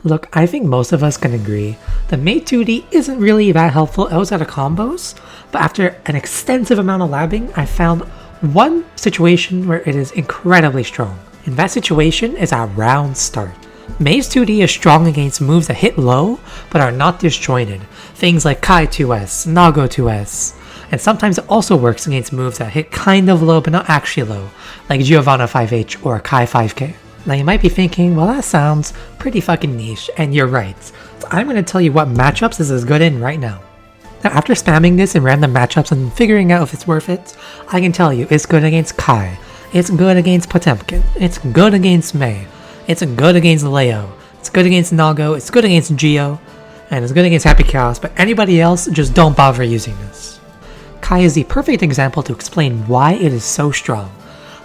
Look, I think most of us can agree that Mate 2D isn't really that helpful outside of combos, but after an extensive amount of labbing, I found one situation where it is incredibly strong. And that situation is our round start. Maze 2D is strong against moves that hit low but are not disjointed, things like Kai 2S, Nago 2S, and sometimes it also works against moves that hit kind of low but not actually low, like Giovanna 5H or Kai 5K. Now you might be thinking, well that sounds pretty fucking niche, and you're right. So I'm going to tell you what matchups this is good in right now. Now after spamming this in random matchups and figuring out if it's worth it, I can tell you it's good against Kai, it's good against Potemkin, it's good against Mei, it's good against Leo, it's good against Nago, it's good against Geo, and it's good against Happy Chaos, but anybody else, just don't bother using this. Kai is the perfect example to explain why it is so strong.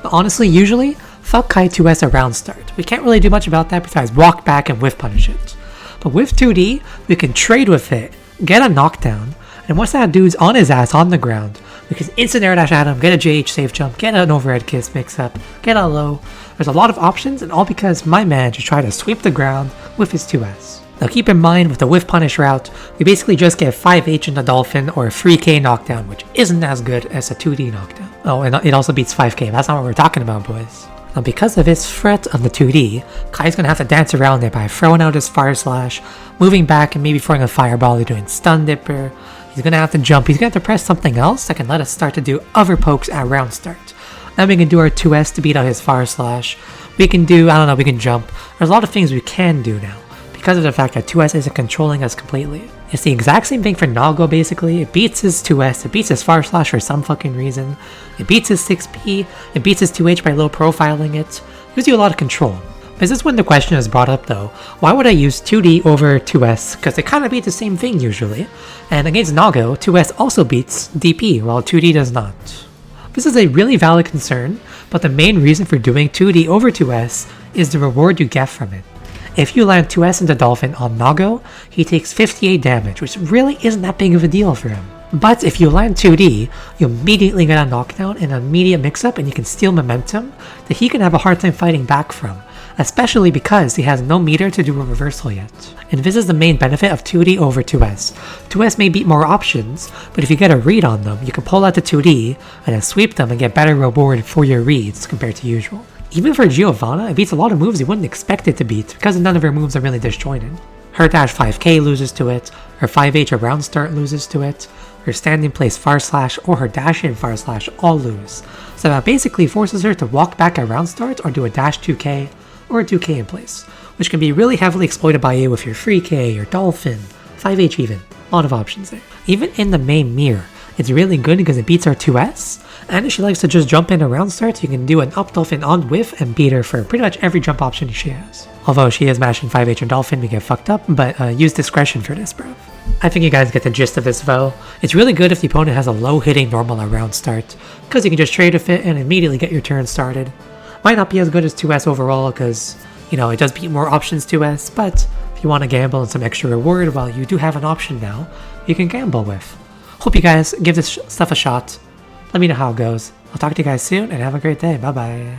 But honestly, usually, fuck Kai 2S a round start. We can't really do much about that besides walk back and whiff punish it. But with 2D, we can trade with it, get a knockdown, and once that dude's on his ass on the ground, we can instant air dash at him, get a JH safe jump, get an overhead kiss mix up, get a low. There's a lot of options, and all because my man just tried to sweep the ground with his 2S. Now keep in mind, with the whiff punish route, we basically just get 5H in the Dolphin or a 3K knockdown, which isn't as good as a 2D knockdown. Oh, and it also beats 5K, that's not what we're talking about, boys. Now because of his threat of the 2D, Kai's gonna have to dance around it by throwing out his Fire Slash, moving back and maybe throwing a Fireball or doing Stun Dipper. He's gonna have to jump, he's gonna have to press something else that can let us start to do other pokes at round start. Then we can do our 2S to beat out his Fire Slash. We can do, I don't know, we can jump. There's a lot of things we can do now, because of the fact that 2S isn't controlling us completely. It's the exact same thing for Nago basically. It beats his 2S, it beats his Fire Slash for some fucking reason. It beats his 6P, it beats his 2H by low profiling it. It gives you a lot of control. This is when the question is brought up though, why would I use 2D over 2S? Because they kind of beat the same thing usually. And against Nago, 2S also beats DP, while 2D does not. This is a really valid concern, but the main reason for doing 2D over 2S is the reward you get from it. If you land 2S into Dolphin on Nago, he takes 58 damage, which really isn't that big of a deal for him. But if you land 2D, you immediately get a knockdown and an immediate mix-up, and you can steal momentum that he can have a hard time fighting back from, especially because he has no meter to do a reversal yet. And this is the main benefit of 2D over 2S. 2S may beat more options, but if you get a read on them, you can pull out the 2D and then sweep them and get better reward for your reads compared to usual. Even for Giovanna, it beats a lot of moves you wouldn't expect it to beat because none of her moves are really disjointed. Her dash 5K loses to it, her 5H or round start loses to it, her standing place Fire Slash or her dash in Fire Slash all lose. So that basically forces her to walk back at round start or do a dash 2K or a 2K in place, which can be really heavily exploited by you with your 3K, your Dolphin, 5H even. A lot of options there. Even in the main mirror, it's really good because it beats our 2S, and if she likes to just jump in around starts, you can do an up Dolphin on whiff and beat her for pretty much every jump option she has. Although she is mashing 5H and Dolphin, we get fucked up, but use discretion for this, bro. I think you guys get the gist of this though. It's really good if the opponent has a low hitting normal around start, because you can just trade with it and immediately get your turn started. Might not be as good as 2S overall because, you know, it does beat more options 2S, but if you want to gamble and some extra reward, well, you do have an option now you can gamble with. Hope you guys give this stuff a shot. Let me know how it goes. I'll talk to you guys soon and have a great day. Bye bye.